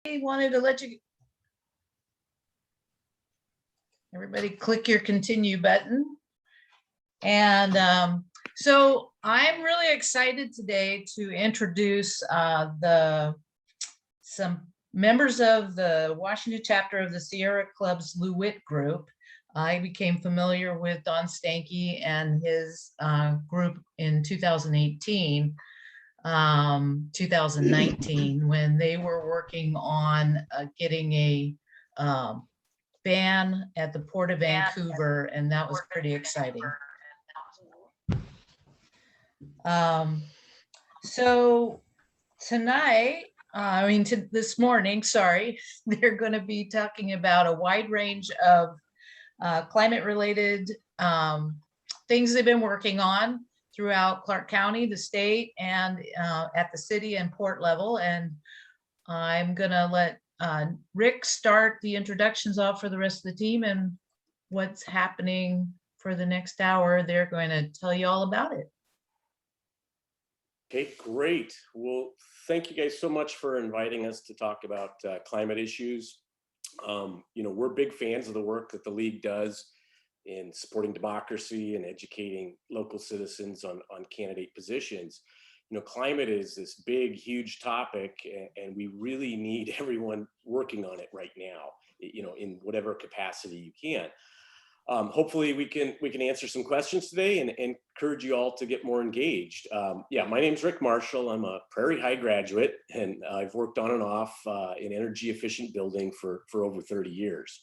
wanted to let you, everybody click your continue button. And so I'm really excited today to introduce some members of the Washington chapter of the Sierra Club's Lou Witt group. I became familiar with Don Stanky and his group in 2018, 2019, when they were working on getting a ban at the Port of Vancouver, and that was pretty exciting. So tonight, this morning, sorry, they're going to be talking about a wide range of climate-related things they've been working on throughout Clark County, the state, and at the city and port level. And I'm going to let Rick start the introductions off for the rest of the team, and what's happening for the next hour, they're going to tell you all about it. Okay, great. Well, thank you guys so much for inviting us to talk about climate issues. We're big fans of the work that the League does in supporting democracy and educating local citizens on candidate positions. Climate is this big, huge topic, and we really need everyone working on it right now, in whatever capacity you can. Hopefully we can answer some questions today and encourage you all to get more engaged. My name's Rick Marshall. I'm a Prairie High graduate, and I've worked on and off in energy efficient building for over 30 years.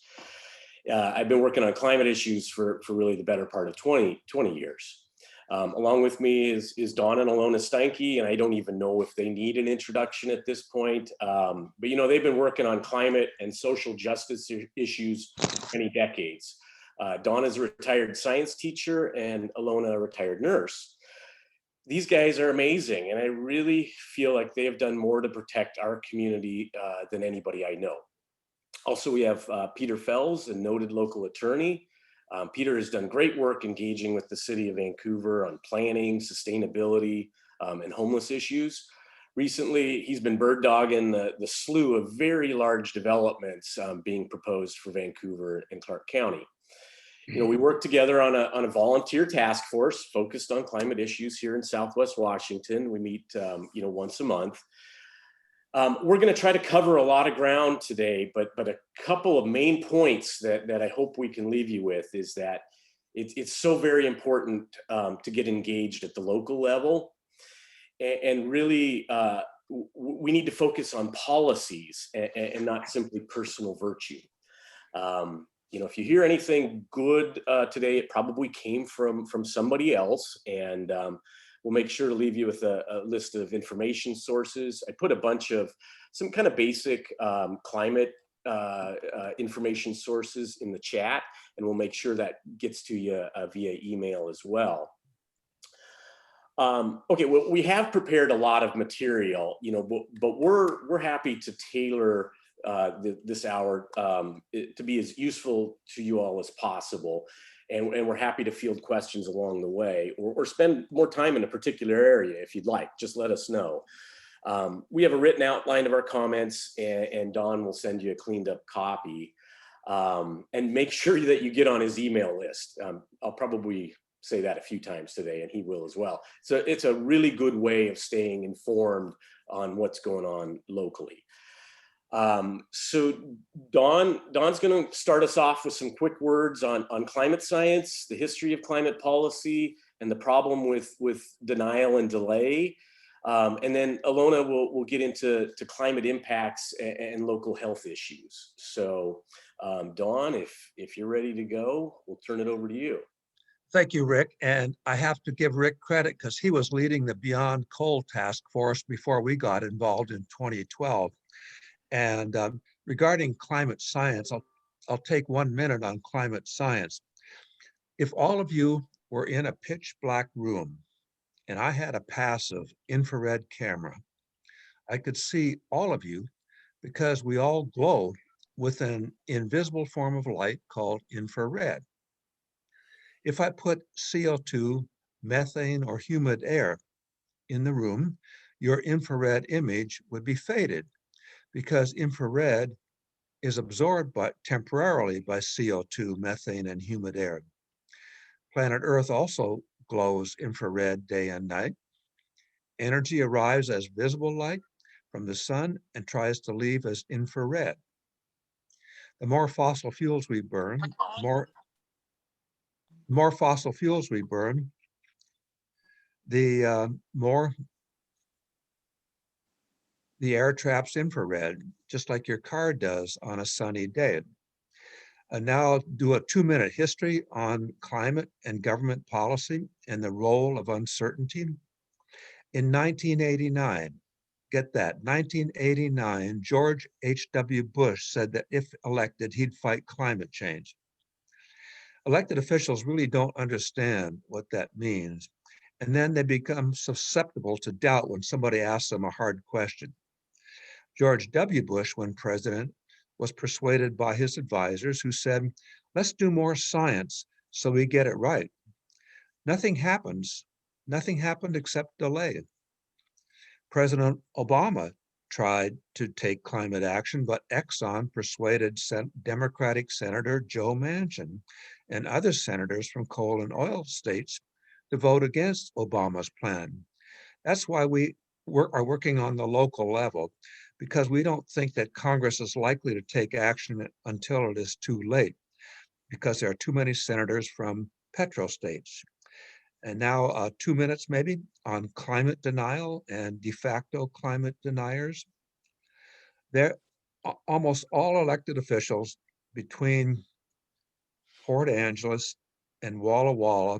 I've been working on climate issues for really the better part of 20 years. Along with me is Don and Alona Steinke, and I don't even know if they need an introduction at this point. But they've been working on climate and social justice issues for many decades. Dawn is a retired science teacher and Alona a retired nurse. These guys are amazing, and I really feel like they have done more to protect our community than anybody I know. Also, we have Peter Fells, a noted local attorney. Peter has done great work engaging with the city of Vancouver on planning, sustainability, and homeless issues. Recently, he's been bird dogging the slew of very large developments being proposed for Vancouver and Clark County. We work together on a volunteer task force focused on climate issues here in Southwest Washington. We meet, once a month. We're going to try to cover a lot of ground today, but a couple of main points that I hope we can leave you with is that it's so very important to get engaged at the local level, and really we need to focus on policies and not simply personal virtue. If you hear anything good today, it probably came from somebody else, and we'll make sure to leave you with a list of information sources. I put a bunch of some kind of basic climate information sources in the chat, and we'll make sure that gets to you via email as well. Okay, well, we have prepared a lot of material, but we're happy to tailor this hour to be as useful to you all as possible. And we're happy to field questions along the way, or spend more time in a particular area if you'd like. Just let us know. We have a written outline of our comments, and Don will send you a cleaned up copy. And make sure that you get on his email list. I'll probably say that a few times today, and he will as well. So it's a really good way of staying informed on what's going on locally. So Don's going to start us off with some quick words on climate science, the history of climate policy, and the problem with denial and delay. And then Alona will get into climate impacts and local health issues. So Don, if you're ready to go, we'll turn it over to you. Thank you, Rick. And I have to give Rick credit because he was leading the Beyond Coal Task Force before we got involved in 2012. And regarding climate science, I'll take 1 minute on climate science. If all of you were in a pitch black room and I had a passive infrared camera, I could see all of you because we all glow with an invisible form of light called infrared. If I put CO2, methane, or humid air in the room, your infrared image would be faded because infrared is absorbed temporarily by CO2, methane, and humid air. Planet Earth also glows infrared day and night. Energy arrives as visible light from the sun and tries to leave as infrared. The more fossil fuels we burn, more fossil fuels we burn, the more the air traps infrared, just like your car does on a sunny day. And now I'll do a 2-minute history on climate and government policy and the role of uncertainty. In 1989, get that, 1989, George H.W. Bush said that if elected, he'd fight climate change. Elected officials really don't understand what that means. And then they become susceptible to doubt when somebody asks them a hard question. George W. Bush, when president, was persuaded by his advisors who said, let's do more science so we get it right. Nothing happened except delay. President Obama tried to take climate action, but Exxon persuaded Democratic Senator Joe Manchin and other senators from coal and oil states to vote against Obama's plan. That's why we are working on the local level, because we don't think that Congress is likely to take action until it is too late, because there are too many senators from petrostates. And now 2 minutes maybe on climate denial and de facto climate deniers. Almost all elected officials between Port Angeles and Walla Walla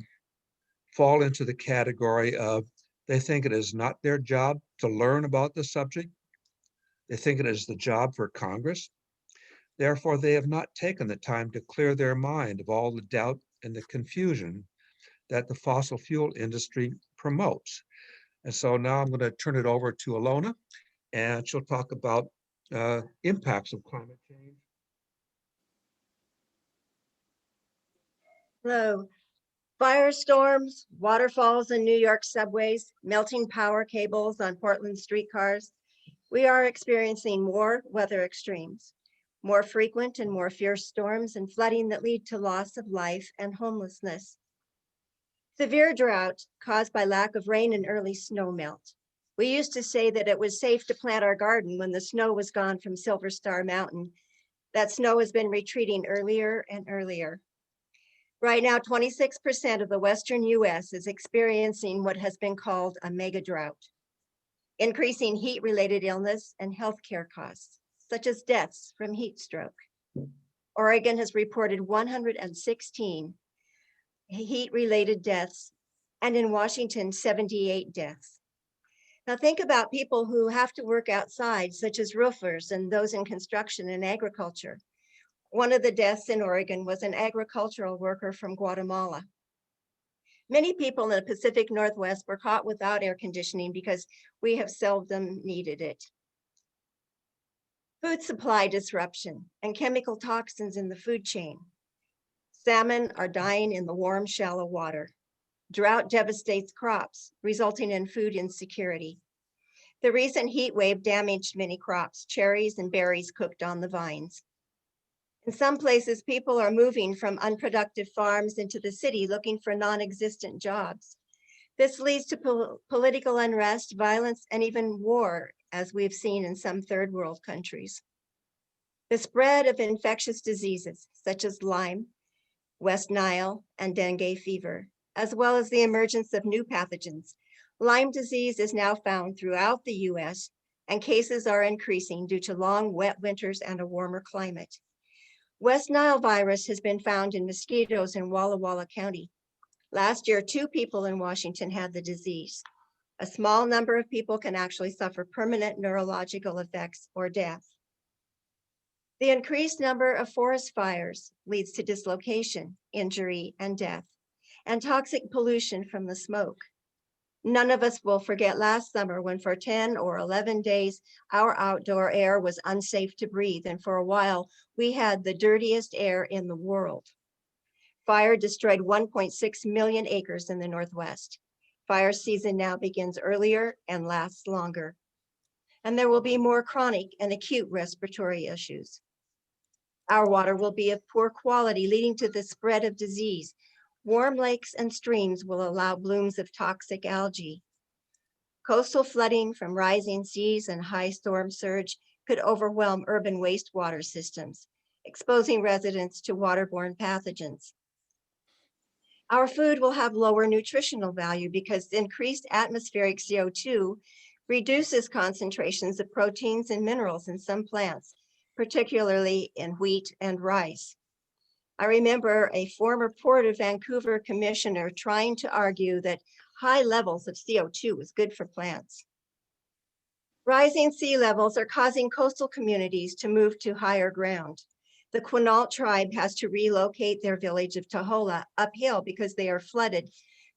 fall into the category of they think it is not their job to learn about the subject. They think it is the job for Congress. Therefore, they have not taken the time to clear their mind of all the doubt and the confusion that the fossil fuel industry promotes. And so now I'm going to turn it over to Alona, and she'll talk about impacts of climate change. Hello. Firestorms, waterfalls in New York subways, melting power cables on Portland streetcars. We are experiencing more weather extremes, more frequent and more fierce storms and flooding that lead to loss of life and homelessness. Severe drought caused by lack of rain and early snow melt. We used to say that it was safe to plant our garden when the snow was gone from Silver Star Mountain. That snow has been retreating earlier and earlier. Right now, 26% of the Western US is experiencing what has been called a mega drought, increasing heat-related illness and healthcare costs, such as deaths from heat stroke. Oregon has reported 116 heat-related deaths, and in Washington, 78 deaths. Now think about people who have to work outside, such as roofers and those in construction and agriculture. One of the deaths in Oregon was an agricultural worker from Guatemala. Many people in the Pacific Northwest were caught without air conditioning because we have seldom needed it. Food supply disruption and chemical toxins in the food chain. Salmon are dying in the warm, shallow water. Drought devastates crops, resulting in food insecurity. The recent heat wave damaged many crops, cherries and berries cooked on the vines. In some places, people are moving from unproductive farms into the city looking for non-existent jobs. This leads to political unrest, violence, and even war, as we've seen in some third world countries. The spread of infectious diseases such as Lyme, West Nile, and dengue fever, as well as the emergence of new pathogens. Lyme disease is now found throughout the US, and cases are increasing due to long, wet winters and a warmer climate. West Nile virus has been found in mosquitoes in Walla Walla County. Last year, 2 people in Washington had the disease. A small number of people can actually suffer permanent neurological effects or death. The increased number of forest fires leads to dislocation, injury, and death, and toxic pollution from the smoke. None of us will forget last summer when for 10 or 11 days, our outdoor air was unsafe to breathe, and for a while, we had the dirtiest air in the world. Fire destroyed 1.6 million acres in the Northwest. Fire season now begins earlier and lasts longer. and there will be more chronic and acute respiratory issues. Our water will be of poor quality, leading to the spread of disease. Warm lakes and streams will allow blooms of toxic algae. Coastal flooding from rising seas and high storm surge could overwhelm urban wastewater systems, exposing residents to waterborne pathogens. Our food will have lower nutritional value because increased atmospheric CO2 reduces concentrations of proteins and minerals in some plants, particularly in wheat and rice. I remember a former Port of Vancouver commissioner trying to argue that high levels of CO2 was good for plants. Rising sea levels are causing coastal communities to move to higher ground. The Quinault tribe has to relocate their village of Tahola uphill because they are flooded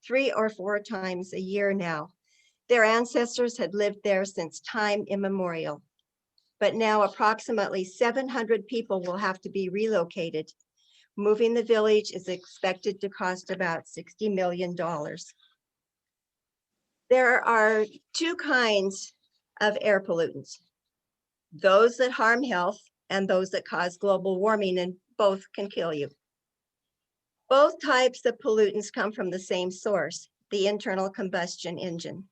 3 or 4 times a year now. Their ancestors had lived there since time immemorial. But now approximately 700 people will have to be relocated. Moving the village is expected to cost about $60 million. There are 2 kinds of air pollutants, those that harm health and those that cause global warming, and both can kill you. Both types of pollutants come from the same source, the internal combustion engine.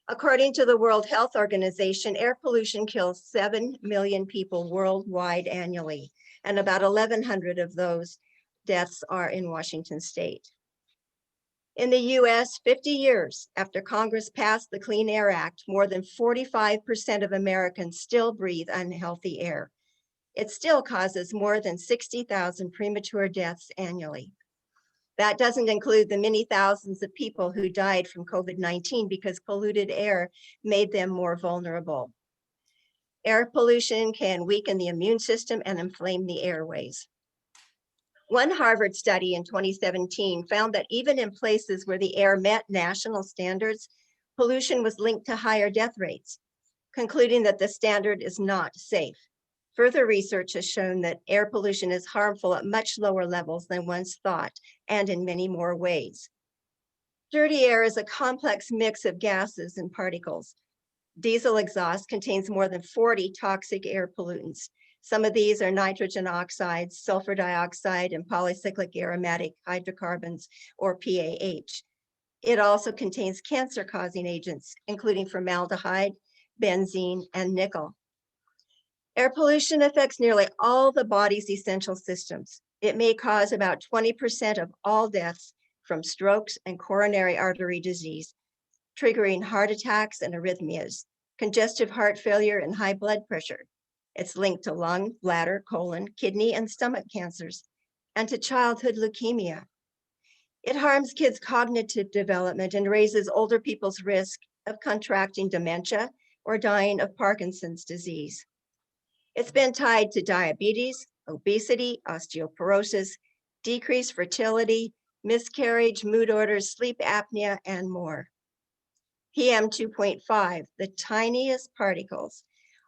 According to the World Health Organization, air pollution kills 7 million people worldwide annually, and about 1,100 of those deaths are in Washington state. In the US, 50 years after Congress passed the Clean Air Act, more than 45% of Americans still breathe unhealthy air. It still causes more than 60,000 premature deaths annually. That doesn't include the many thousands of people who died from COVID-19 because polluted air made them more vulnerable. Air pollution can weaken the immune system and inflame the airways. One Harvard study in 2017 found that even in places where the air met national standards, pollution was linked to higher death rates, concluding that the standard is not safe. Further research has shown that air pollution is harmful at much lower levels than once thought, and in many more ways. Dirty air is a complex mix of gases and particles. Diesel exhaust contains more than 40 toxic air pollutants. Some of these are nitrogen oxides, sulfur dioxide, and polycyclic aromatic hydrocarbons, or PAH. It also contains cancer-causing agents, including formaldehyde, benzene, and nickel. Air pollution affects nearly all the body's essential systems. It may cause about 20% of all deaths from strokes and coronary artery disease, triggering heart attacks and arrhythmias, congestive heart failure, and high blood pressure. It's linked to lung, bladder, colon, kidney, and stomach cancers, and to childhood leukemia. It harms kids' cognitive development and raises older people's risk of contracting dementia or dying of Parkinson's disease. It's been tied to diabetes, obesity, osteoporosis, decreased fertility, miscarriage, mood disorders, sleep apnea, and more. PM 2.5, the tiniest particles,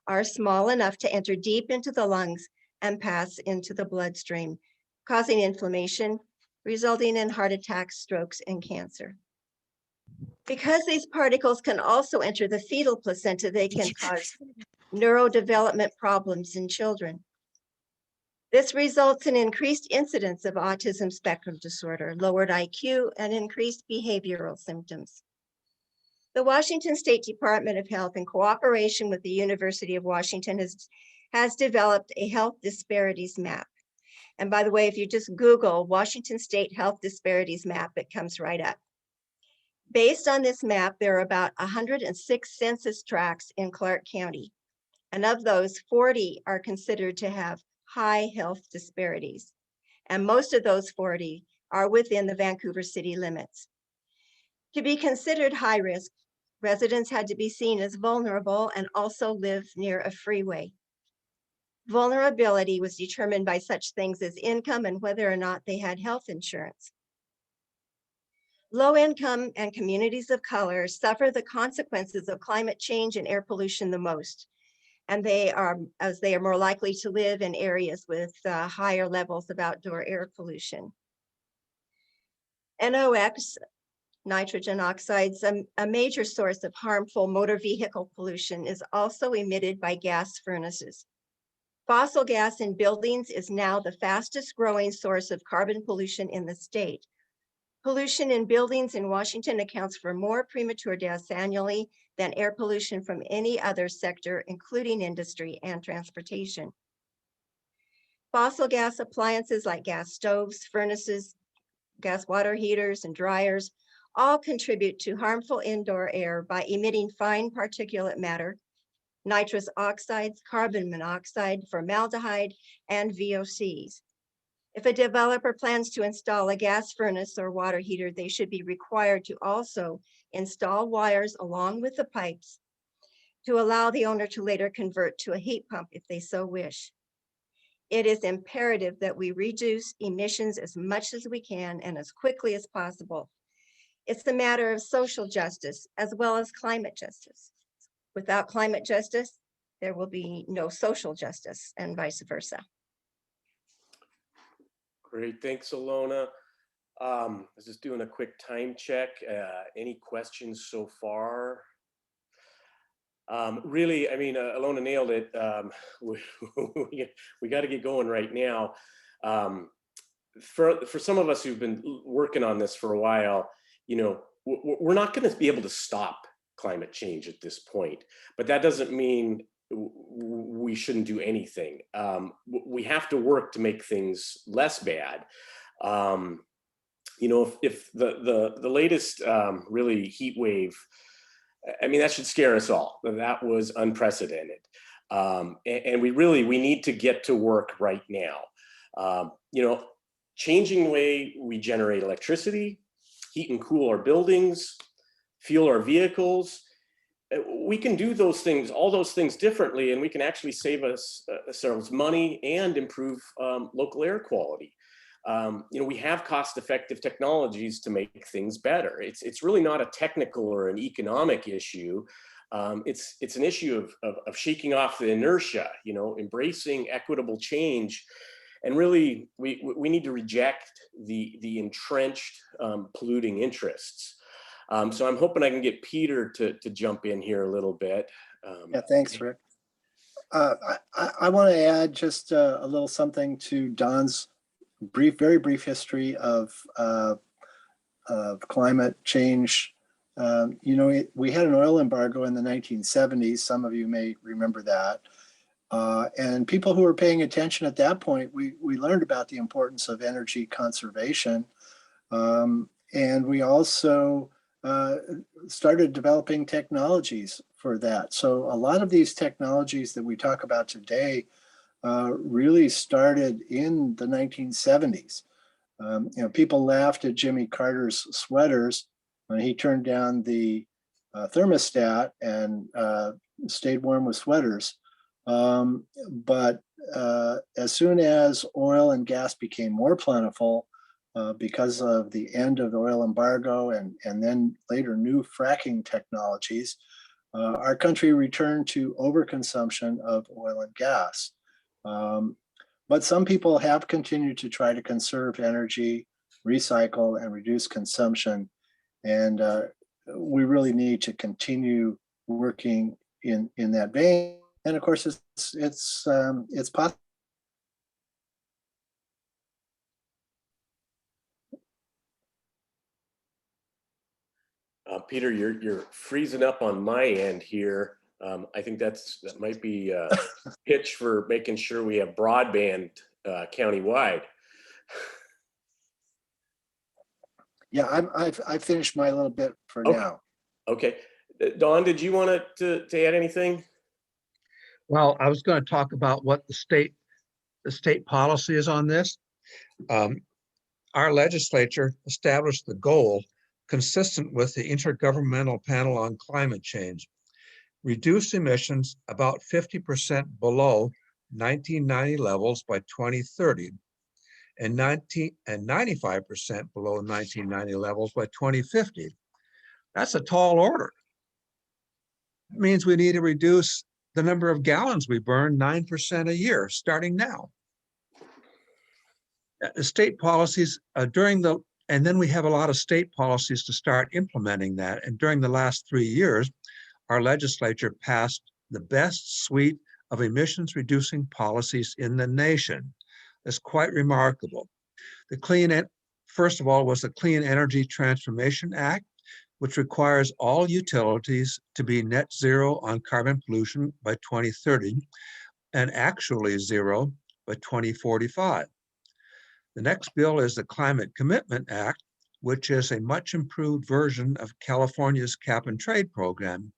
are small enough to enter deep into the lungs and pass into the bloodstream, causing inflammation, resulting in heart attacks, strokes, and cancer. Because these particles can also enter the fetal placenta, they can cause neurodevelopment problems in children. This results in increased incidence of autism spectrum disorder, lowered IQ, and increased behavioral symptoms. The Washington State Department of Health, in cooperation with the University of Washington, has developed a health disparities map. And by the way, if you just Google Washington State Health Disparities Map, it comes right up. Based on this map, there are about 106 census tracts in Clark County. And of those, 40 are considered to have high health disparities. And most of those 40 are within the Vancouver city limits. To be considered high risk, residents had to be seen as vulnerable and also live near a freeway. Vulnerability was determined by such things as income and whether or not they had health insurance. Low income and communities of color suffer the consequences of climate change and air pollution the most. And they are more likely to live in areas with higher levels of outdoor air pollution. NOx Nitrogen oxides, a major source of harmful motor vehicle pollution, is also emitted by gas furnaces. Fossil gas in buildings is now the fastest growing source of carbon pollution in the state. Pollution in buildings in Washington accounts for more premature deaths annually than air pollution from any other sector, including industry and transportation. Fossil gas appliances like gas stoves, furnaces, gas water heaters, and dryers all contribute to harmful indoor air by emitting fine particulate matter, nitrous oxides, carbon monoxide, formaldehyde, and VOCs. If a developer plans to install a gas furnace or water heater, they should be required to also install wires along with the pipes to allow the owner to later convert to a heat pump if they so wish. It is imperative that we reduce emissions as much as we can and as quickly as possible. It's a matter of social justice as well as climate justice. Without climate justice, there will be no social justice, and vice versa. Great, thanks, Alona. I was just doing a quick time check. Any questions so far? Really, I mean, Alona nailed it. We got to get going right now. For some of us who've been working on this for a while, you know, we're not going to be able to stop climate change at this point, but that doesn't mean we shouldn't do anything. We have to work to make things less bad. You know, if the latest really heat wave, I mean, that should scare us all. That was unprecedented. And we need to get to work right now. You know, changing the way we generate electricity, heat and cool our buildings, fuel our vehicles. We can do those things, all those things differently, and we can actually save ourselves money and improve local air quality. You know, we have cost-effective technologies to make things better. It's really not a technical or an economic issue. It's an issue of shaking off the inertia, you know, embracing equitable change. And really, we need to reject the entrenched polluting interests. So I'm hoping I can get Peter to jump in here a little bit. Yeah, thanks, Rick. I want to add just a little something to Don's very brief history of climate change. You know, we had an oil embargo in the 1970s. Some of you may remember that. And people who were paying attention at that point, we learned about the importance of energy conservation. And we also started developing technologies for that. So a lot of these technologies that we talk about today really started in the 1970s. You know, people laughed at Jimmy Carter's sweaters when he turned down the thermostat and stayed warm with sweaters. But as soon as oil and gas became more plentiful because of the end of the oil embargo and then later new fracking technologies, our country returned to overconsumption of oil and gas. But some people have continued to try to conserve energy, recycle, and reduce consumption. And we really need to continue working in that vein. And of course, it's possible. Peter, you're freezing up on my end here. I think that might be a pitch for making sure we have broadband countywide. Yeah, I finished my little bit for now. Okay, Don, did you want to add anything? Well, I was going to talk about what the state policy is on this. Our legislature established the goal consistent with the Intergovernmental Panel on Climate Change. Reduce emissions about 50% below 1990 levels by 2030 and 95% below 1990 levels by 2050. That's a tall order. It means we need to reduce the number of gallons we burn 9% a year, starting now. The state policies during the And then we have a lot of state policies to start implementing that. And during the last 3 years, our legislature passed the best suite of emissions reducing policies in the nation. That's quite remarkable. First of all, was the Clean Energy Transformation Act, which requires all utilities to be net zero on carbon pollution by 2030 and actually zero by 2045. The next bill is the Climate Commitment Act, which is a much improved version of California's cap and trade program.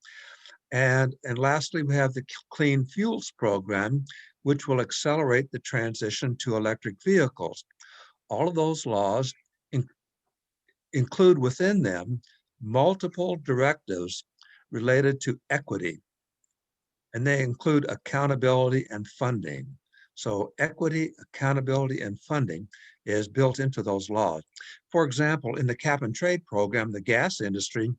And lastly, we have the Clean Fuels Program, which will accelerate the transition to electric vehicles. All of those laws include within them multiple directives related to equity, and they include accountability and funding. So equity, accountability, and funding is built into those laws. For example, in the cap and trade program, the gas industry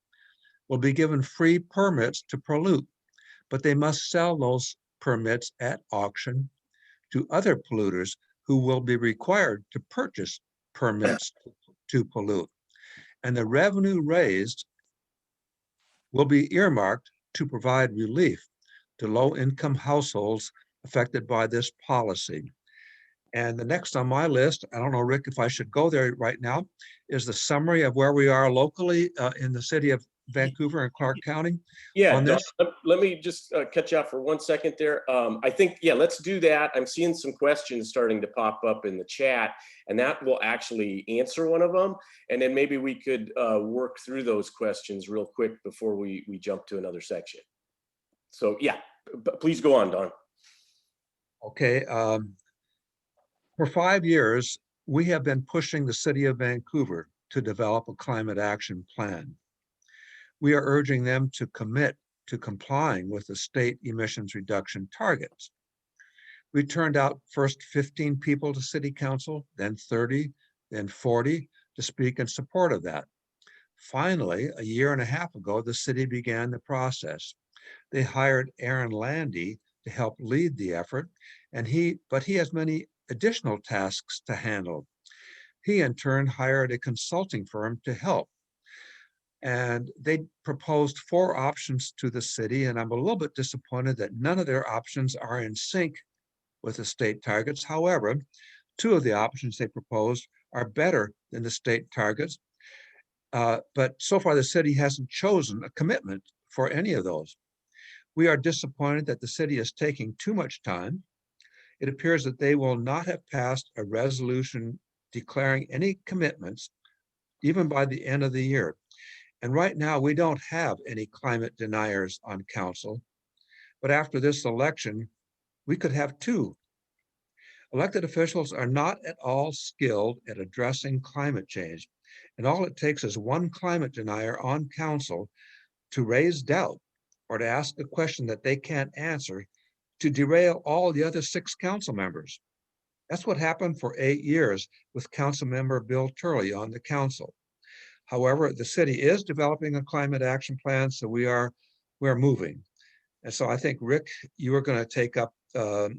will be given free permits to pollute, but they must sell those permits at auction to other polluters who will be required to purchase permits to pollute. And the revenue raised will be earmarked to provide relief to low-income households affected by this policy. And the next on my list, I don't know, Rick, if I should go there right now, is the summary of where we are locally in the city of Vancouver and Clark County. Yeah, on Don, this. let me just cut you off for 1 second there. I think, yeah, let's do that. I'm seeing some questions starting to pop up in the chat, and that will actually answer one of them. And then maybe we could work through those questions real quick before we jump to another section. So yeah, please go on, Don. Okay. For 5 years, we have been pushing the city of Vancouver to develop a climate action plan. We are urging them to commit to complying with the state emissions reduction targets. We turned out first 15 people to city council, then 30, then 40 to speak in support of that. Finally, a year and a half ago, the city began the process. They hired Aaron Landy to help lead the effort, but he has many additional tasks to handle. He in turn hired a consulting firm to help. And they proposed 4 options to the city, and I'm a little bit disappointed that none of their options are in sync with the state targets. However, 2 of the options they proposed are better than the state targets, but so far the city hasn't chosen a commitment for any of those. We are disappointed that the city is taking too much time. It appears that they will not have passed a resolution declaring any commitments, even by the end of the year. And right now, we don't have any climate deniers on council. But after this election, we could have 2. Elected officials are not at all skilled at addressing climate change. And all it takes is one climate denier on council to raise doubt or to ask a question that they can't answer to derail all the other 6 council members. That's what happened for 8 years with Council Member Bill Turley on the council. However, the city is developing a climate action plan, so we're moving. And so I think, Rick, you are going to take up the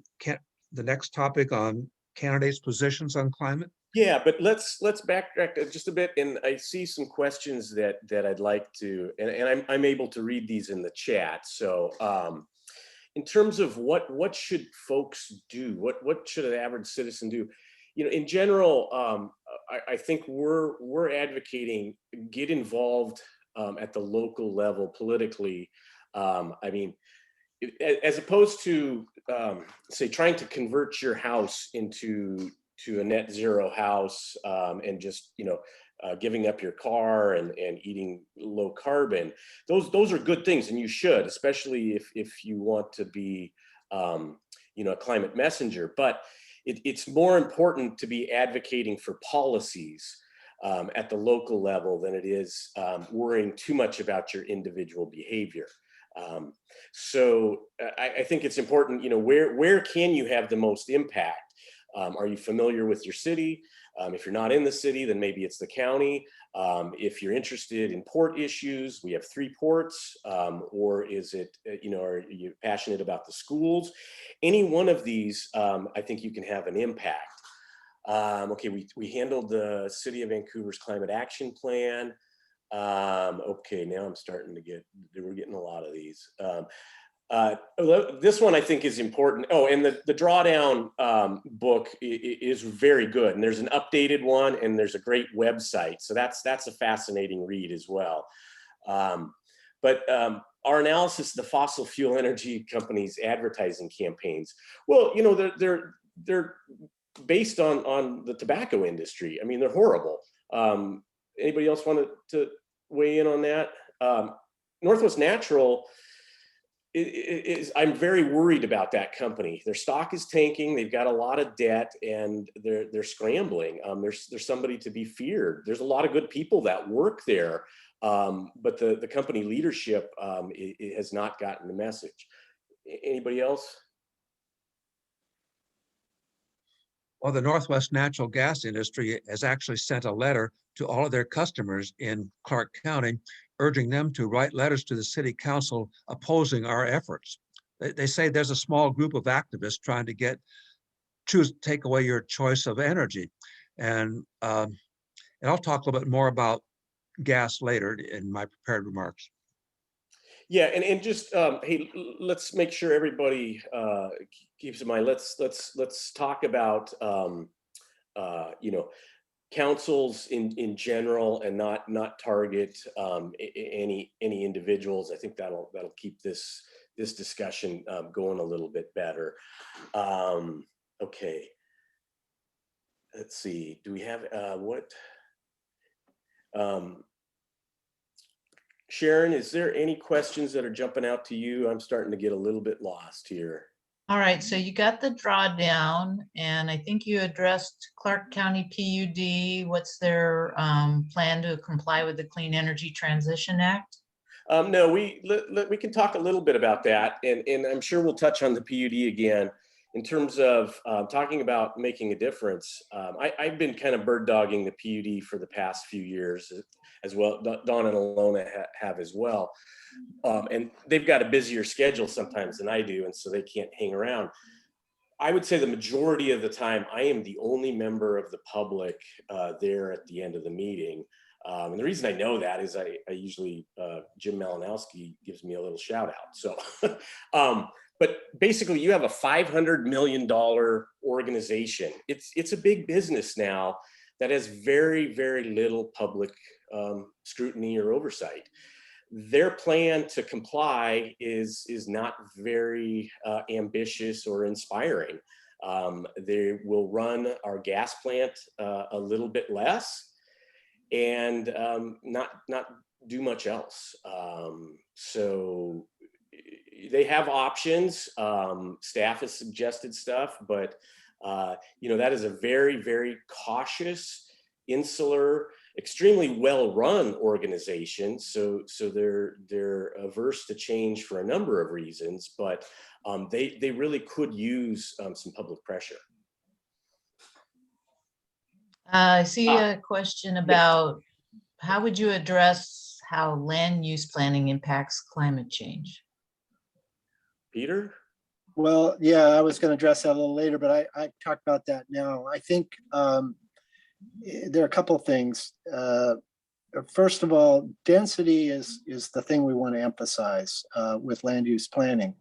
next topic on candidates' positions on climate. Yeah, but let's backtrack just a bit, and I see some questions that I'd like to, and I'm able to read these in the chat. So in terms of what should folks do, what should an average citizen do? You know, in general, I think we're advocating get involved at the local level politically. I mean, as opposed to say trying to convert your house into a net zero house and just giving up your car and eating low carbon. Those are good things, and you should, especially if you want to be a climate messenger. But it's more important to be advocating for policies at the local level than it is worrying too much about your individual behavior. So I think it's important, where can you have the most impact? Are you familiar with your city? If you're not in the city, then maybe it's the county. If you're interested in port issues, we have 3 ports, or is it, are you passionate about the schools? Any one of these, I think you can have an impact. Okay, we handled the City of Vancouver's Climate Action Plan. Okay, now I'm starting to we're getting a lot of these. This one I think is important. Oh, and the drawdown book is very good, and there's an updated one, and there's a great website. So that's a fascinating read as well. But our analysis of the fossil fuel energy companies' advertising campaigns. Well, you know, they're based on the tobacco industry. I mean, they're horrible. Anybody else want to weigh in on that? Northwest Natural I'm very worried about that company. Their stock is tanking. They've got a lot of debt, and they're scrambling. There's somebody to be feared. There's a lot of good people that work there, but the company leadership it has not gotten the message. Anybody else? Well, the Northwest Natural Gas industry has actually sent a letter to all of their customers in Clark County, urging them to write letters to the city council opposing our efforts. They say there's a small group of activists trying to take away your choice of energy. And I'll talk a little bit more about gas later in my prepared remarks. Yeah, and just hey, let's make sure everybody keeps in mind. Let's talk about you know, councils in general, and not target any individuals. I think that'll keep this discussion going a little bit better. Okay, let's see. Do we have what? Sharon, is there any questions that are jumping out to you? I'm starting to get a little bit lost here. All right, so you got the drawdown, and I think you addressed Clark County PUD. What's their plan to comply with the Clean Energy Transition Act? No, we can talk a little bit about that, and I'm sure we'll touch on the PUD again in terms of talking about making a difference. I've been kind of bird dogging the PUD for the past few years as well. Dawn and Alona have as well. And they've got a busier schedule sometimes than I do, and so they can't hang around. I would say the majority of the time, I am the only member of the public there at the end of the meeting. And the reason I know that is I usually, Jim Malinowski gives me a little shout out. So, but basically you have a $500 million organization. It's a big business now that has very, very little public scrutiny or oversight. Their plan to comply is not very ambitious or inspiring. They will run our gas plant a little bit less, and not do much else. So they have options. Staff has suggested stuff, but you know, that is a very, very cautious, insular, extremely well-run organization. So they're averse to change for a number of reasons, but they really could use some public pressure. I see a question about how would you address how land use planning impacts climate change? Peter? Well, yeah, I was going to address that a little later, but I talked about that now. I think there are a couple of things. First of all, density is the thing we want to emphasize with land use planning.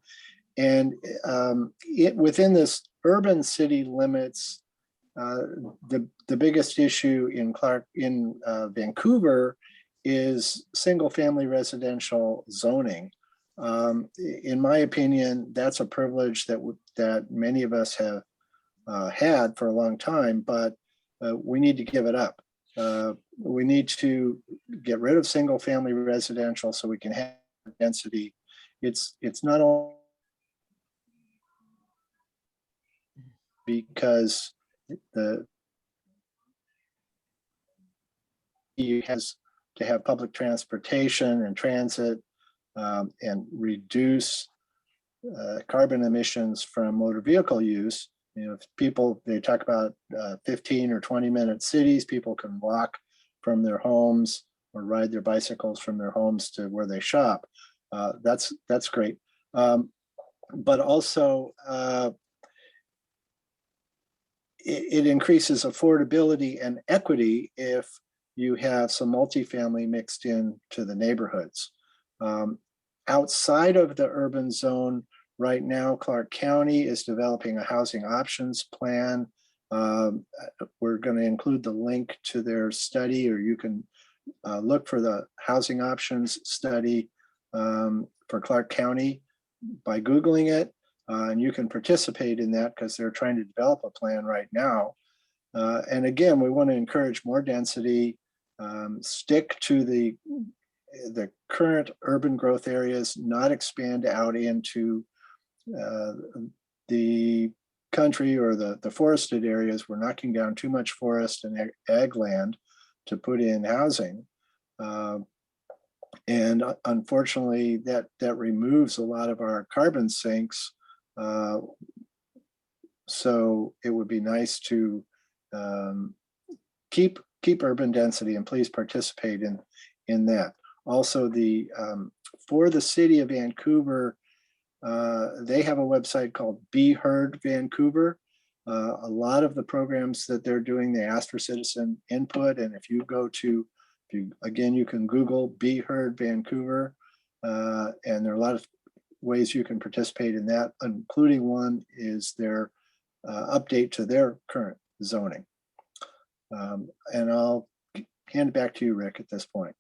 And within this urban city limits, the biggest issue in Vancouver is single family residential zoning. In my opinion, that's a privilege that many of us have had for a long time, but we need to give it up. We need to get rid of single family residential so we can have density. It's not only because you has to have public transportation and transit and reduce carbon emissions from motor vehicle use. You know, they talk about 15 or 20-minute cities. People can walk from their homes or ride their bicycles from their homes to where they shop. That's great. But also, it increases affordability and equity if you have some multifamily mixed in to the neighborhoods. Outside of the urban zone, right now, Clark County is developing a housing options plan. We're going to include the link to their study, or you can look for the housing options study for Clark County by Googling it. And you can participate in that because they're trying to develop a plan right now. And again, we want to encourage more density, stick to the current urban growth areas, not expand out into the country or the forested areas. We're knocking down too much forest and ag land to put in housing. And unfortunately, that removes a lot of our carbon sinks. So it would be nice to keep urban density, and please participate in that. Also, for the city of Vancouver, they have a website called Be Heard Vancouver. A lot of the programs that they're doing, they ask for citizen input. And if you go to, again, you can Google Be Heard Vancouver, and there are a lot of ways you can participate in that, including one is their update to their current zoning. And I'll hand it back to you, Rick, at this point.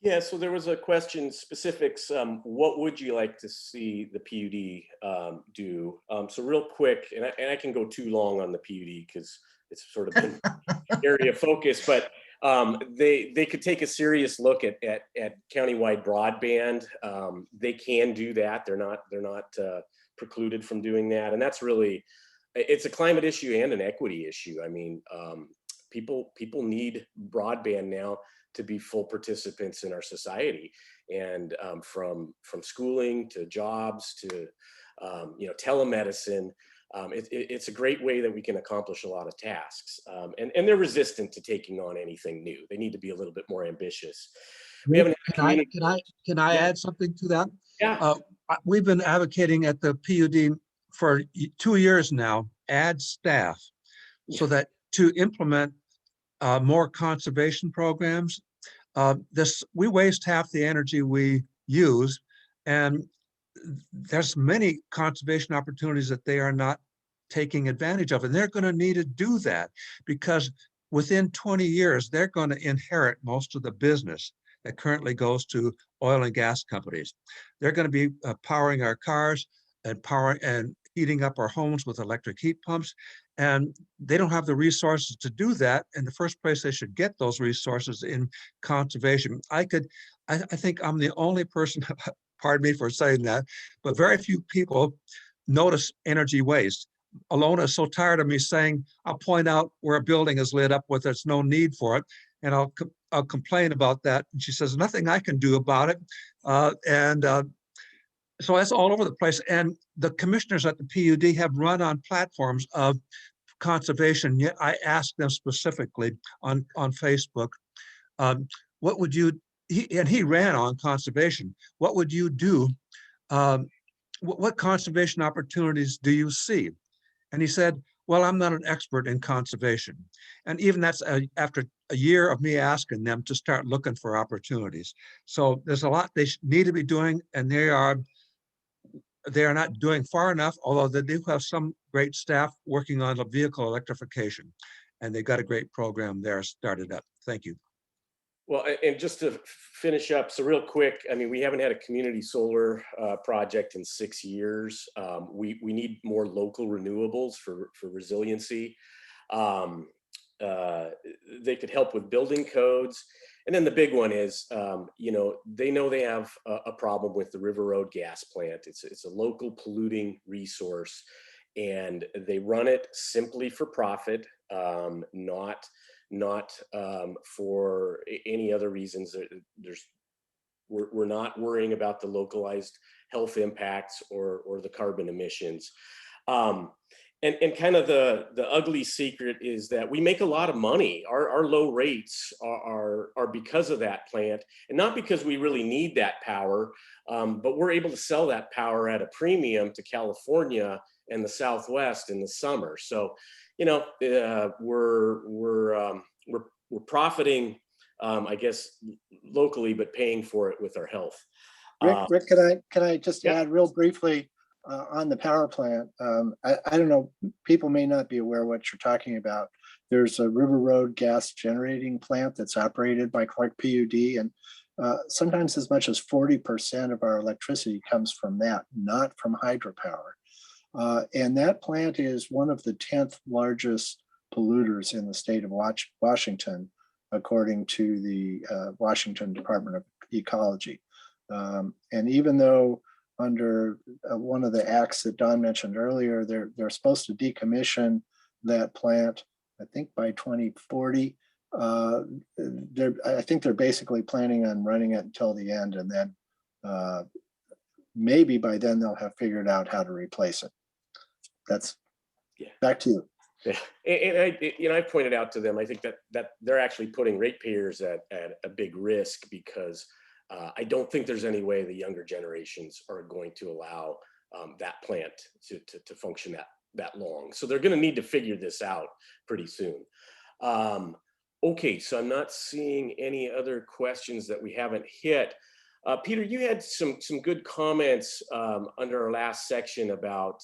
Yeah, so there was a question, specifics. What would you like to see the PUD do? So real quick, and I can go too long on the PUD because it's sort of been area of focus, but they could take a serious look at countywide broadband. They can do that. They're not precluded from doing that, and that's really, it's a climate issue and an equity issue. I mean, people need broadband now to be full participants in our society, and from schooling to jobs to telemedicine. It's a great way that we can accomplish a lot of tasks, and they're resistant to taking on anything new. They need to be a little bit more ambitious. We haven't had a community. Can I Yeah. add something to that? Yeah. We've been advocating at the PUD for 2 years now, add staff, so that to implement more conservation programs. We waste half the energy we use, and there's many conservation opportunities that they are not taking advantage of, and they're going to need to do that because within 20 years they're going to inherit most of the business that currently goes to oil and gas companies. They're going to be powering our cars and heating up our homes with electric heat pumps, and they don't have the resources to do that. In the first place, they should get those resources in conservation. I think I'm the only person, pardon me for saying that, but very few people notice energy waste. Alona is so tired of me saying, I'll point out where a building is lit up where there's no need for it, and I'll complain about that. And she says, nothing I can do about it. So that's all over the place. And the commissioners at the PUD have run on platforms of conservation. Yet I asked them specifically on Facebook, what would you, he ran on conservation. What would you do? What conservation opportunities do you see? And he said, well, I'm not an expert in conservation. And even that's after a year of me asking them to start looking for opportunities. So there's a lot they need to be doing, and they are not doing far enough, although they do have some great staff working on the vehicle electrification, and they got a great program there started up. Thank you. Well, and just to finish up, so real quick, I mean, we haven't had a community solar project in 6 years. We need more local renewables for resiliency. They could help with building codes. And then the big one is, they know they have a problem with the River Road gas plant. It's a local polluting resource, and they run it simply for profit, not for any other reasons. We're not worrying about the localized health impacts or the carbon emissions. And kind of the ugly secret is that we make a lot of money. Our low rates are because of that plant, and not because we really need that power, but we're able to sell that power at a premium to California and the Southwest in the summer. So, you know, we're profiting, I guess, locally, but paying for it with our health. Rick, can I just Yeah. add real briefly on the power plant? I don't know, people may not be aware what you're talking about. There's a River Road gas generating plant that's operated by Clark PUD, and sometimes as much as 40% of our electricity comes from that, not from hydropower. And that plant is one of the 10th largest polluters in the state of Washington, according to the Washington Department of Ecology. And even though under one of the acts that Don mentioned earlier, they're supposed to decommission that plant, I think by 2040. I think they're basically planning on running it until the end, and then maybe by then they'll have figured out how to replace it. That's back to you. Yeah, and I pointed out to them, I think that they're actually putting ratepayers at a big risk, because I don't think there's any way the younger generations are going to allow that plant to function that long. So they're going to need to figure this out pretty soon. Okay, so I'm not seeing any other questions that we haven't hit. Peter, you had some good comments under our last section about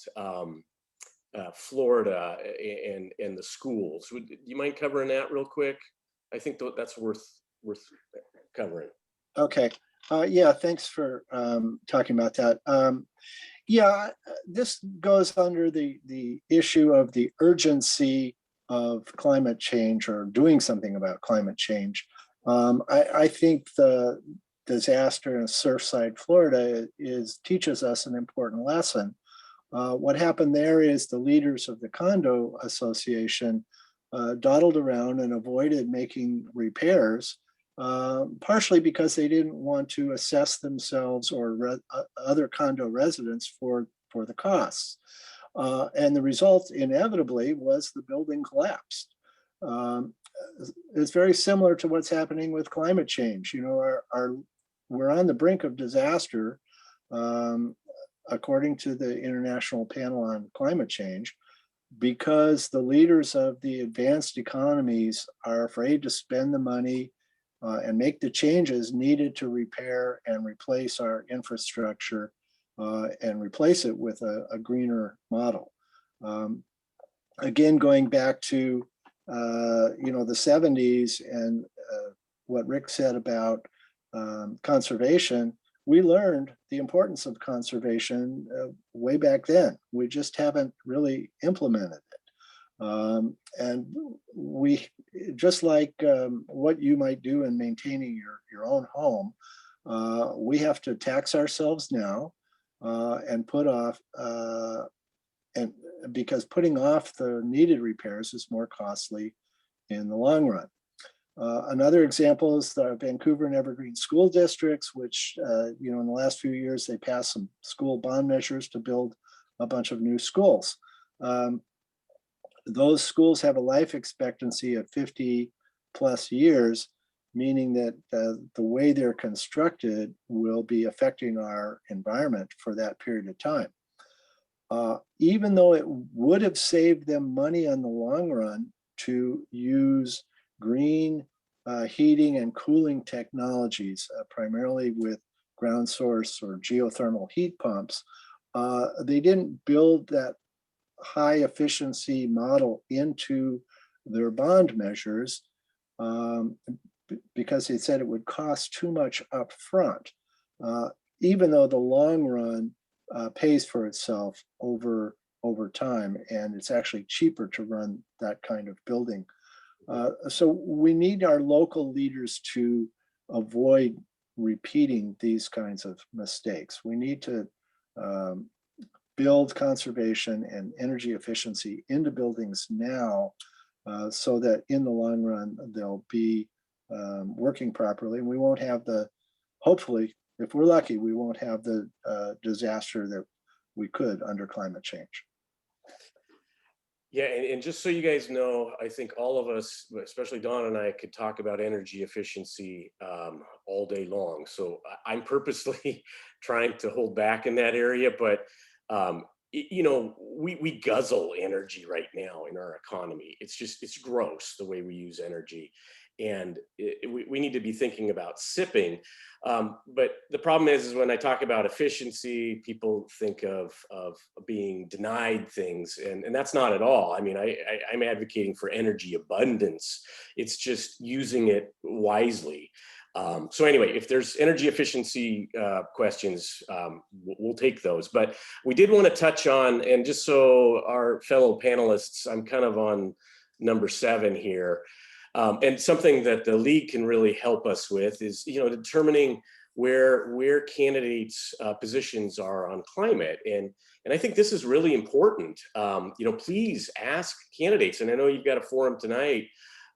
Florida and the schools. Do you mind covering that real quick? I think that's worth covering. Okay. Yeah, thanks for talking about that. Yeah, this goes under the issue of the urgency of climate change, or doing something about climate change. I think the disaster in Surfside, Florida teaches us an important lesson. What happened there is the leaders of the condo association dawdled around and avoided making repairs, partially because they didn't want to assess themselves or other condo residents for the costs. And the result inevitably was the building collapsed. It's very similar to what's happening with climate change. You know, we're on the brink of disaster, according to the International Panel on Climate Change, because the leaders of the advanced economies are afraid to spend the money and make the changes needed to repair and replace our infrastructure and replace it with a greener model. Again, going back to the 70s and what Rick said about conservation, we learned the importance of conservation way back then. We just haven't really implemented it. And we, just like what you might do in maintaining your own home, we have to tax ourselves now and put off, and because putting off the needed repairs is more costly in the long run. Another example is the Vancouver and Evergreen school districts, which, in the last few years, they passed some school bond measures to build a bunch of new schools. Those schools have a life expectancy of 50 plus years, meaning that the way they're constructed will be affecting our environment for that period of time. Even though it would have saved them money on the long run to use green heating and cooling technologies, primarily with ground source or geothermal heat pumps, they didn't build that high efficiency model into their bond measures because they said it would cost too much up front, even though the long run pays for itself over time, and it's actually cheaper to run that kind of building. So we need our local leaders to avoid repeating these kinds of mistakes. We need to build conservation and energy efficiency into buildings now, so that in the long run they'll be working properly, and we won't have hopefully, if we're lucky, we won't have the disaster that we could under climate change. Yeah, and just so you guys know, I think all of us, especially Don and I, could talk about energy efficiency all day long. So I'm purposely trying to hold back in that area, but we guzzle energy right now in our economy. It's gross the way we use energy. And we need to be thinking about sipping. But the problem is when I talk about efficiency, people think of being denied things, and that's not at all. I mean, I'm advocating for energy abundance. It's just using it wisely. So anyway, if there's energy efficiency questions, we'll take those. But we did want to touch on, and just so our fellow panelists, I'm kind of on number 7 here. And something that the league can really help us with is, determining where candidates' positions are on climate. And I think this is really important. Please ask candidates, and I know you've got a forum tonight,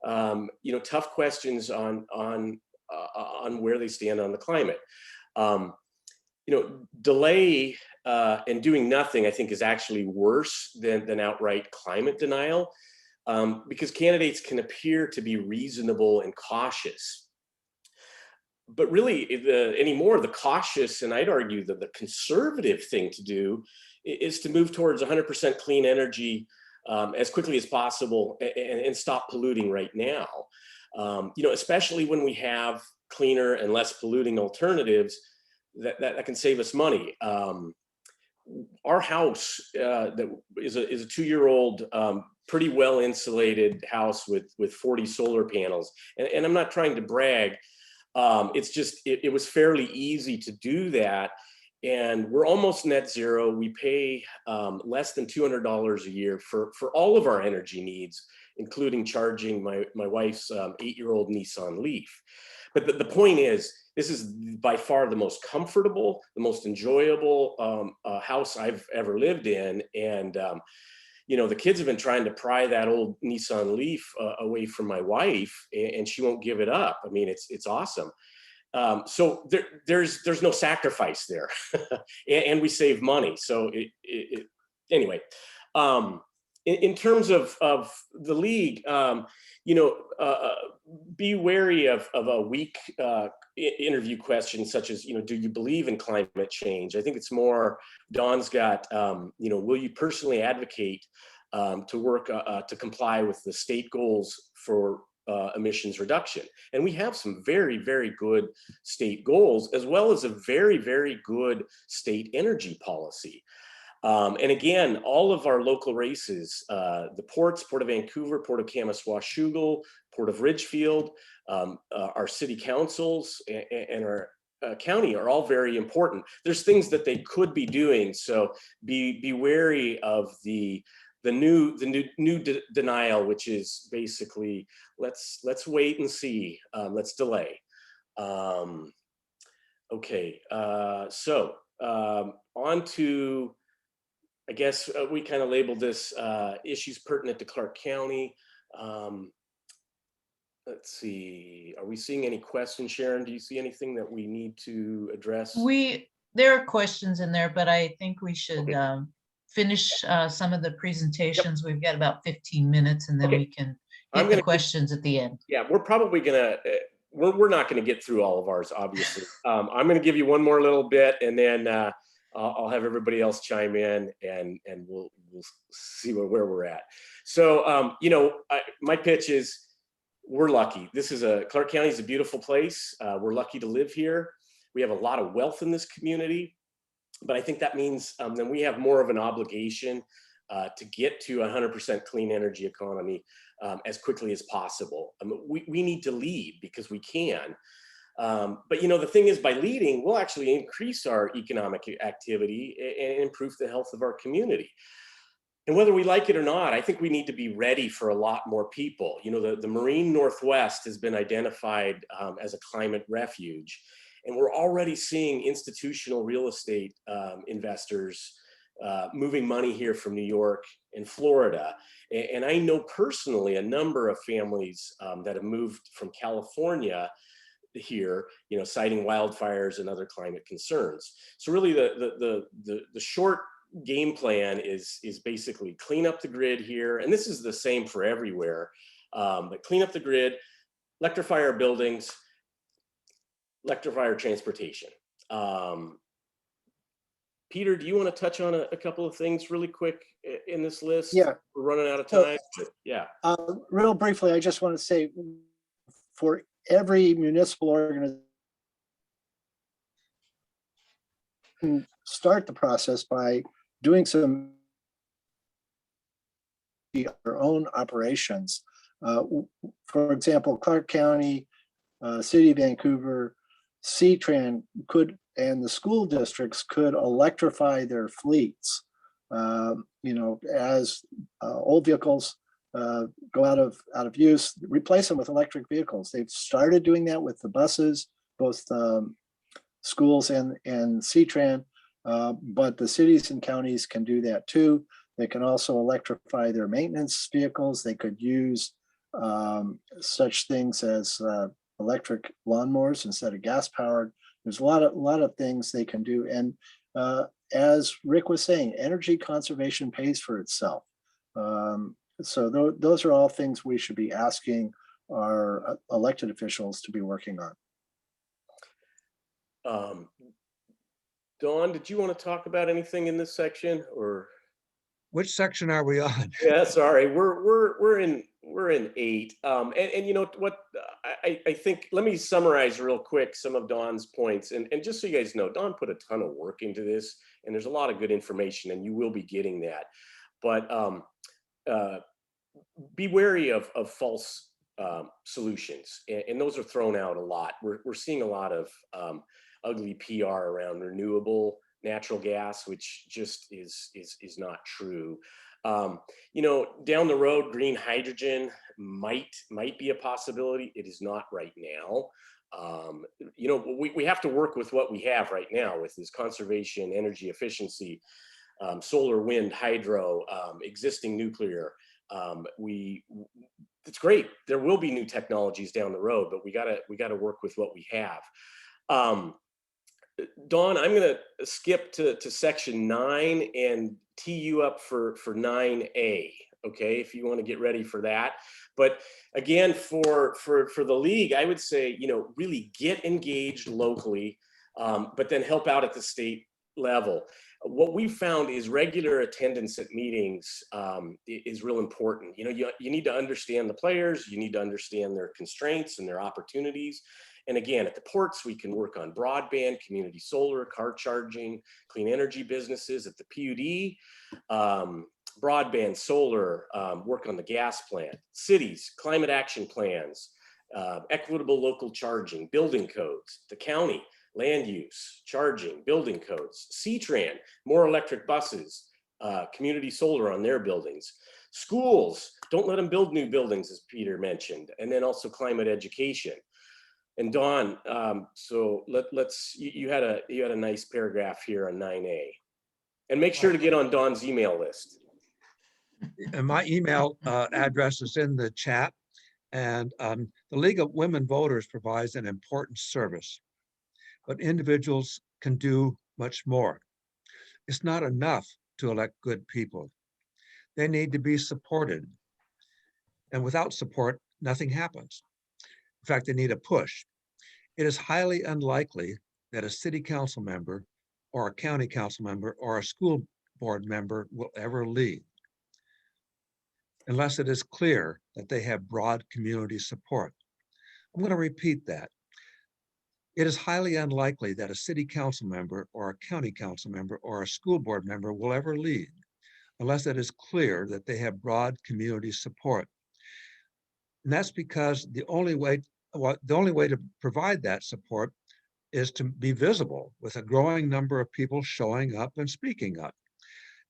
tough questions on where they stand on the climate. Delay and doing nothing, I think, is actually worse than outright climate denial. Because candidates can appear to be reasonable and cautious. But really, anymore, the cautious, and I'd argue that the conservative thing to do is to move towards 100% clean energy as quickly as possible and stop polluting right now. Especially when we have cleaner and less polluting alternatives that can save us money. Our house that is a 2-year-old, pretty well insulated house with 40 solar panels. And I'm not trying to brag. It's just, it was fairly easy to do that. And we're almost net zero. We pay less than $200 a year for all of our energy needs, including charging my wife's 8-year-old Nissan Leaf. But the point is, this is by far the most comfortable, the most enjoyable house I've ever lived in. And the kids have been trying to pry that old Nissan Leaf away from my wife, and she won't give it up. I mean, it's awesome. So there's no sacrifice there, and we save money. So anyway, in terms of the league, be wary of a weak interview question such as, do you believe in climate change? I think it's more, Dawn's got, will you personally advocate to work to comply with the state goals for emissions reduction? And we have some very, very good state goals, as well as a very, very good state energy policy. And again, all of our local races, the ports, Port of Vancouver, Port of Kaminista-Washougal, Port of Ridgefield, our city councils and our county are all very important. There's things that they could be doing. So be wary of the new denial, which is basically, let's wait and see, let's delay. Okay, so on to, I guess we kind of labeled this issues pertinent to Clark County. Let's see, are we seeing any questions, Sharon? Do you see anything that we need to address? There are questions in there, but I think we should finish some of the presentations. We've got about 15 minutes, and then we can hit the questions at the end. Yeah, we're probably gonna, we're not gonna get through all of ours, obviously. I'm gonna give you one more little bit, and then I'll have everybody else chime in, and we'll see where we're at. So, my pitch is, we're lucky. Clark County is a beautiful place. We're lucky to live here. We have a lot of wealth in this community, but I think that means then we have more of an obligation to get to 100% clean energy economy as quickly as possible. We need to lead because we can. But the thing is, by leading, we'll actually increase our economic activity and improve the health of our community. And whether we like it or not, I think we need to be ready for a lot more people. The Marine Northwest has been identified as a climate refuge. And we're already seeing institutional real estate investors moving money here from New York and Florida. And I know personally a number of families that have moved from California here, citing wildfires and other climate concerns. So really the short game plan is basically clean up the grid here. And this is the same for everywhere, but clean up the grid, electrify our buildings, electrify our transportation. Peter, do you want to touch on a couple of things really quick in this list? Yeah. We're running out of So- time. But yeah. Real briefly, I just want to say, for every municipal organization, start the process by doing some their own operations. For example, Clark County, City of Vancouver, CTRAN could, and the school districts could electrify their fleets. As old vehicles go out of use, replace them with electric vehicles. They've started doing that with the buses, both schools and CTRAN, but the cities and counties can do that too. They can also electrify their maintenance vehicles. They could use such things as electric lawnmowers instead of gas powered. There's a lot of things they can do. And as Rick was saying, energy conservation pays for itself. So those are all things we should be asking our elected officials to be working on. Dawn, did you want to talk about anything in this section, or? Which section are we on? Yeah, sorry, we're in 8. And you know what, I think, let me summarize real quick some of Dawn's points. And just so you guys know, Dawn put a ton of work into this, and there's a lot of good information, and you will be getting that. But be wary of false solutions, and those are thrown out a lot. We're seeing a lot of ugly PR around renewable natural gas, which just is not true. Down the road, green hydrogen might be a possibility. It is not right now. We have to work with what we have right now, with this conservation, energy efficiency, solar, wind, hydro, existing nuclear. It's great. There will be new technologies down the road, but we gotta work with what we have. Dawn, I'm going to skip to section 9 and tee you up for 9A. Okay, if you want to get ready for that. But again, for the league, I would say, really get engaged locally, but then help out at the state level. What we found is regular attendance at meetings is real important. You need to understand the players, you need to understand their constraints and their opportunities. And again, at the ports, we can work on broadband, community solar, car charging, clean energy businesses. At the PUD, broadband, solar, work on the gas plant. Cities, climate action plans, equitable local charging, building codes. The county, land use, charging, building codes. CTRAN, more electric buses, community solar on their buildings. Schools, don't let them build new buildings, as Peter mentioned. And then also climate education. And Dawn, so you had a nice paragraph here on 9A, and make sure to get on Dawn's email list. And my email address is in the chat. And the League of Women Voters provides an important service, but individuals can do much more. It's not enough to elect good people. They need to be supported. And without support, nothing happens. In fact, they need a push. It is highly unlikely that a city council member or a county council member or a school board member will ever lead unless it is clear that they have broad community support. I'm going to repeat that. It is highly unlikely that a city council member or a county council member or a school board member will ever lead unless it is clear that they have broad community support. And that's because the only way to provide that support is to be visible with a growing number of people showing up and speaking up.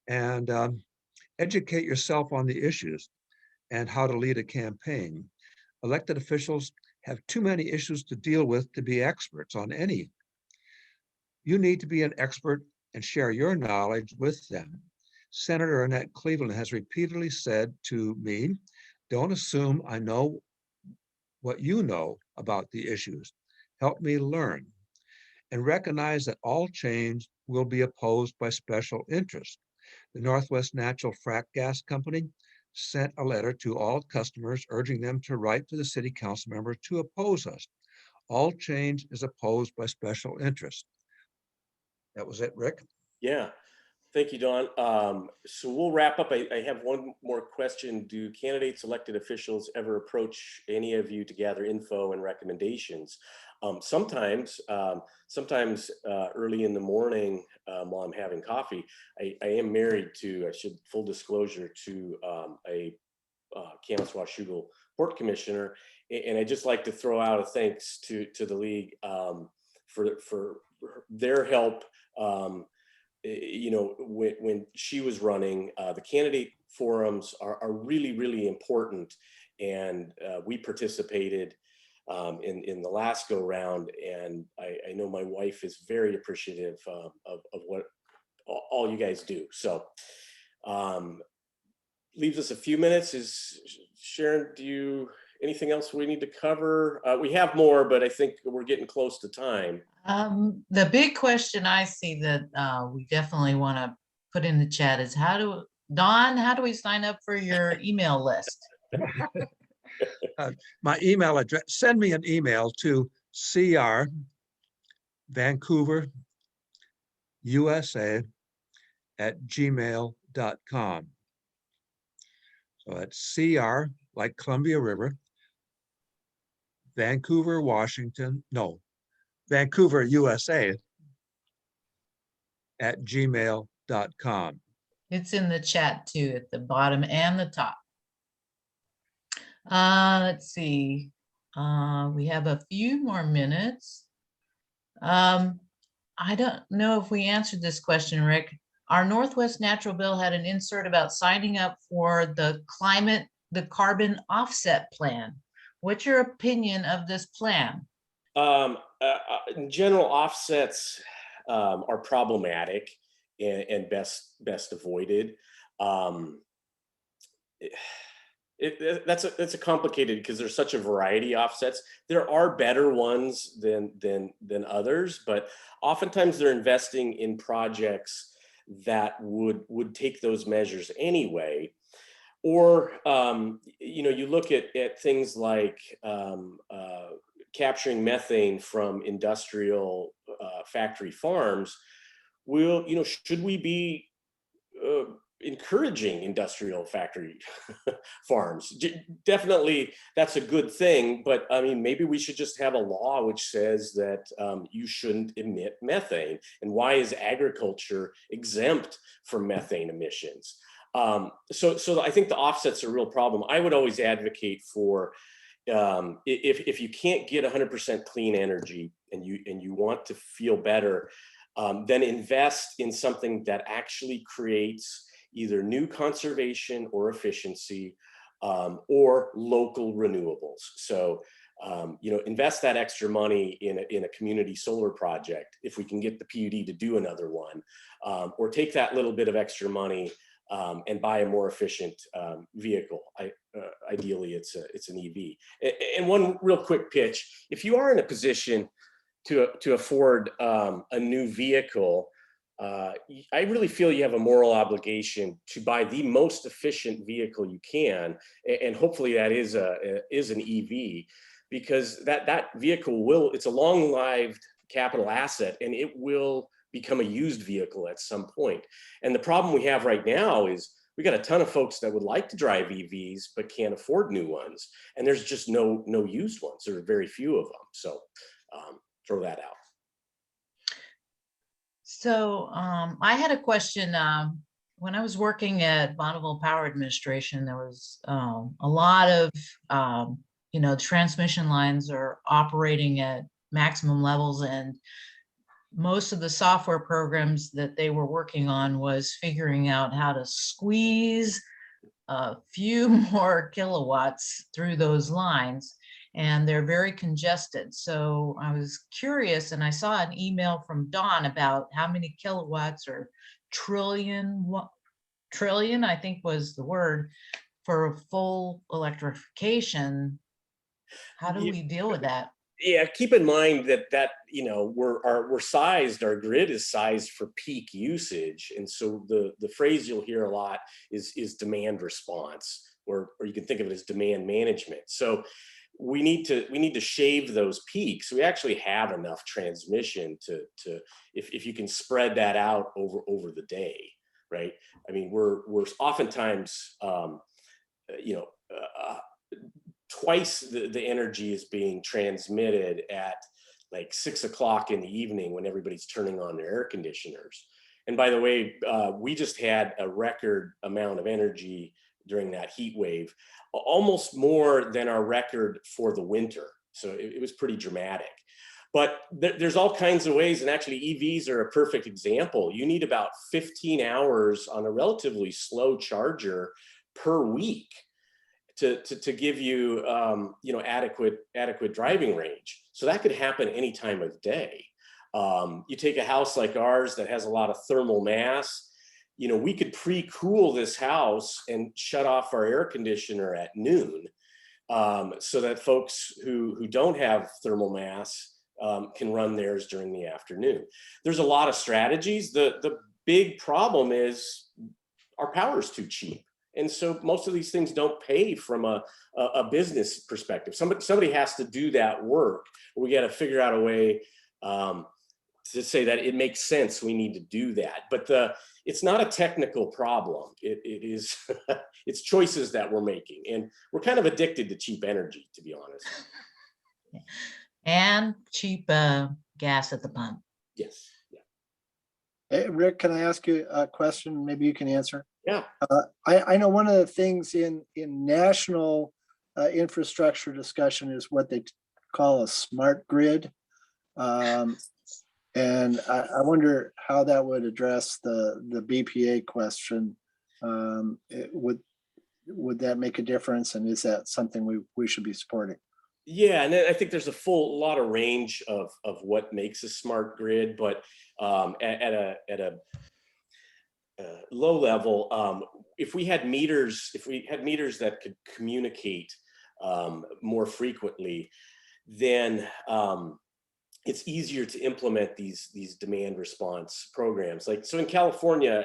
And educate yourself on the issues and how to lead a campaign. Elected officials have too many issues to deal with to be experts on any. You need to be an expert and share your knowledge with them. Senator Annette Cleveland has repeatedly said to me, don't assume I know what you know about the issues. Help me learn and recognize that all change will be opposed by special interests. The Northwest Natural Frack Gas Company sent a letter to all customers urging them to write to the city council members to oppose us. All change is opposed by special interests. That was it, Rick? Yeah, thank you, Don. So we'll wrap up. I have one more question. Do candidates, elected officials ever approach any of you to gather info and recommendations? Sometimes early in the morning while I'm having coffee, I am married to, full disclosure, to a Camas Washougal Port Commissioner, and I just like to throw out a thanks to the league for their help. You know, when she was running, the candidate forums are really important, and we participated in the last go round, and I know my wife is very appreciative of what all you guys do. So leaves us a few minutes. Is Sharon, anything else we need to cover? We have more, but I think we're getting close to time. The big question I see that we definitely want to put in the chat is Don, how do we sign up for your email list? My email address, send me an email to CR Vancouver USA @gmail.com. So that's CR, like Columbia River, Vancouver, Washington, no, Vancouver, USA @gmail.com. It's in the chat too, at the bottom and the top. Let's see. We have a few more minutes. I don't know if we answered this question, Rick. Our Northwest Natural Bill had an insert about signing up for the carbon offset plan. What's your opinion of this plan? In general, offsets are problematic and best avoided. That's a complicated, because there's such a variety of offsets. There are better ones than others, but oftentimes they're investing in projects that would take those measures anyway. Or you know, you look at things like capturing methane from industrial factory farms. Should we be encouraging industrial factory farms? Definitely, that's a good thing. But I mean, maybe we should just have a law which says that you shouldn't emit methane. And why is agriculture exempt from methane emissions? So I think the offsets are a real problem. I would always advocate for, if you can't get 100% clean energy and you want to feel better, then invest in something that actually creates either new conservation or efficiency, or local renewables. So invest that extra money in a community solar project if we can get the PUD to do another one, or take that little bit of extra money and buy a more efficient vehicle. Ideally, it's an EV. And one real quick pitch: if you are in a position to afford a new vehicle, I really feel you have a moral obligation to buy the most efficient vehicle you can, and hopefully that is an EV, because that vehicle it's a long-lived capital asset, and it will become a used vehicle at some point. And the problem we have right now is we got a ton of folks that would like to drive EVs but can't afford new ones, and there's just no used ones. There are very few of them. So throw that out. So I had a question. When I was working at Bonneville Power Administration, there was a lot of, transmission lines are operating at maximum levels, and most of the software programs that they were working on was figuring out how to squeeze a few more kilowatts through those lines, and they're very congested. So I was curious, and I saw an email from Don about how many kilowatts, or trillion, I think was the word, for full electrification. How do we deal with that? Yeah, keep in mind that we're sized, our grid is sized for peak usage, and so the phrase you'll hear a lot is demand response, or you can think of it as demand management. So we need to shave those peaks. We actually have enough transmission to if you can spread that out over the day, right? I mean, we're oftentimes twice the energy is being transmitted at like 6 o'clock in the evening when everybody's turning on their air conditioners. And by the way, we just had a record amount of energy during that heat wave, almost more than our record for the winter. So it was pretty dramatic. But there's all kinds of ways, and actually EVs are a perfect example. You need about 15 hours on a relatively slow charger per week to give you adequate driving range. So that could happen any time of day. You take a house like ours that has a lot of thermal mass, we could pre-cool this house and shut off our air conditioner at noon, so that folks who don't have thermal mass can run theirs during the afternoon. There's a lot of strategies. The big problem is our power is too cheap. And so most of these things don't pay from a business perspective. Somebody has to do that work. We got to figure out a way to say that it makes sense. We need to do that. But it's not a technical problem. It is it's choices that we're making, and we're kind of addicted to cheap energy, to be honest. And cheap gas at the pump. Yes. Yeah. Hey, Rick, can I ask you a question? Maybe you can answer. Yeah. I know one of the things in national infrastructure discussion is what they call a smart grid. And I wonder how that would address the BPA question. Would that make a difference? And is that something we should be supporting? Yeah, and I think there's a lot of range of what makes a smart grid, but at a low level, if we had meters that could communicate more frequently, then it's easier to implement these demand response programs. Like, so in California,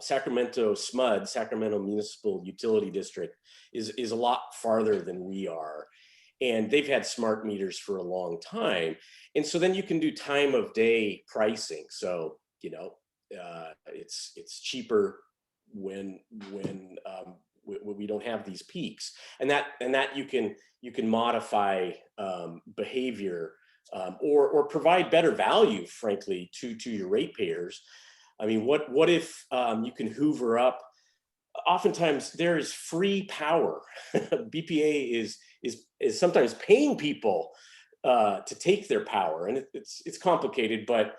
Sacramento SMUD, Sacramento Municipal Utility District, is a lot farther than we are. And they've had smart meters for a long time. And so then you can do time of day pricing. So, it's cheaper when we don't have these peaks, and that you can modify behavior or provide better value, frankly, to your ratepayers. I mean, what if you can hoover up? Oftentimes there is free power. BPA is sometimes paying people to take their power, and it's complicated. But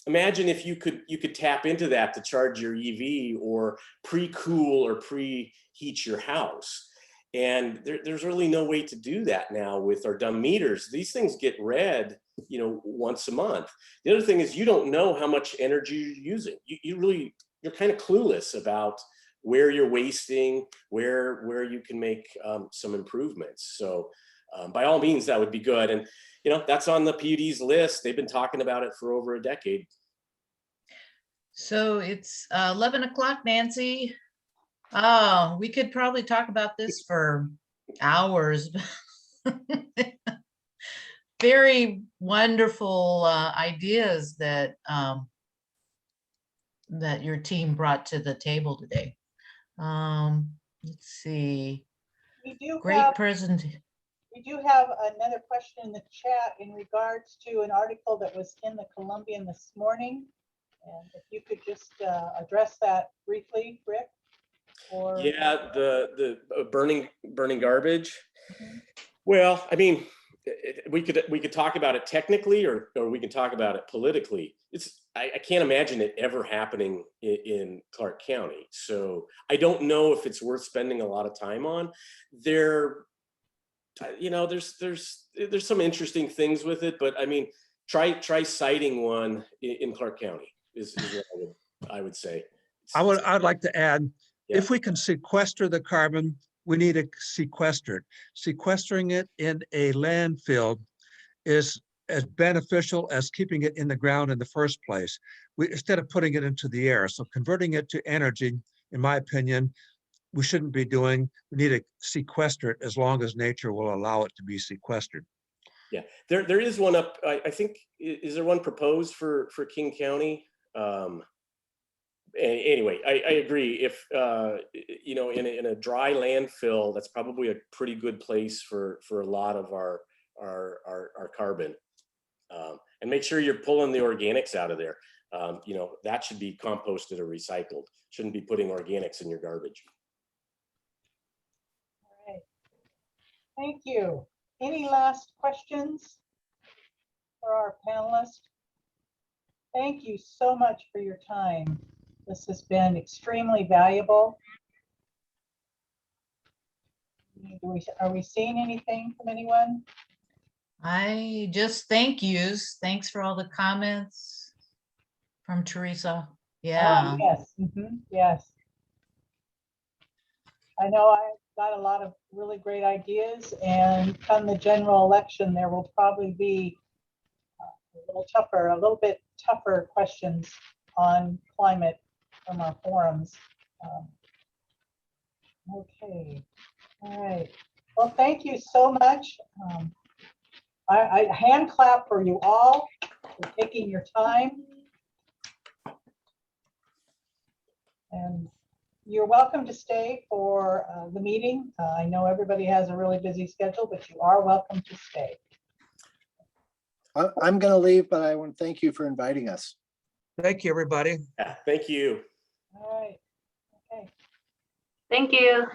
imagine if you could tap into that to charge your EV or pre-cool or preheat your house. And there's really no way to do that now with our dumb meters. These things get read, once a month. The other thing is you don't know how much energy you're using. You're kind of clueless about where you're wasting, where you can make some improvements. So by all means, that would be good. And that's on the PUD's list. They've been talking about it for over a decade. So it's 11 o'clock, Nancy. Oh, we could probably talk about this for hours. Very wonderful ideas that that your team brought to the table today. Let's see. Great presentation. We do have another question in the chat in regards to an article that was in the Columbian this morning. And if you could just address that briefly, Rick. Or yeah, the burning garbage. Mhm. Well, I mean, we could talk about it technically, or we can talk about it politically. I can't imagine it ever happening in Clark County. So I don't know if it's worth spending a lot of time on. There's some interesting things with it, but I mean, try citing one in Clark County is what I would say. I'd like to add, Yeah. if we can sequester the carbon, we need to sequester it. Sequestering it in a landfill is as beneficial as keeping it in the ground in the first place. Instead of putting it into the air. So converting it to energy, in my opinion, we shouldn't be doing. We need to sequester it as long as nature will allow it to be sequestered. Yeah, there is one up, I think, is there one proposed for King County? Anyway, I agree. If, you know, in a dry landfill, that's probably a pretty good place for a lot of our carbon. And make sure you're pulling the organics out of there. You know, that should be composted or recycled. Shouldn't be putting organics in your garbage. All right. Thank you. Any last questions for our panelists? Thank you so much for your time. This has been extremely valuable. Are we seeing anything from anyone? I just thank yous. Thanks for all the comments from Teresa. Yeah. Yes, yes. I know I got a lot of really great ideas, and come the general election, there will probably be a little bit tougher questions on climate from our forums. Okay, all right. Well, thank you so much. I hand clap for you all for taking your time. And you're welcome to stay for the meeting. I know everybody has a really busy schedule, but you are welcome to stay. I'm going to leave, but I want to thank you for inviting us. Thank you, everybody. Yeah, thank you. All right. Okay. Thank you.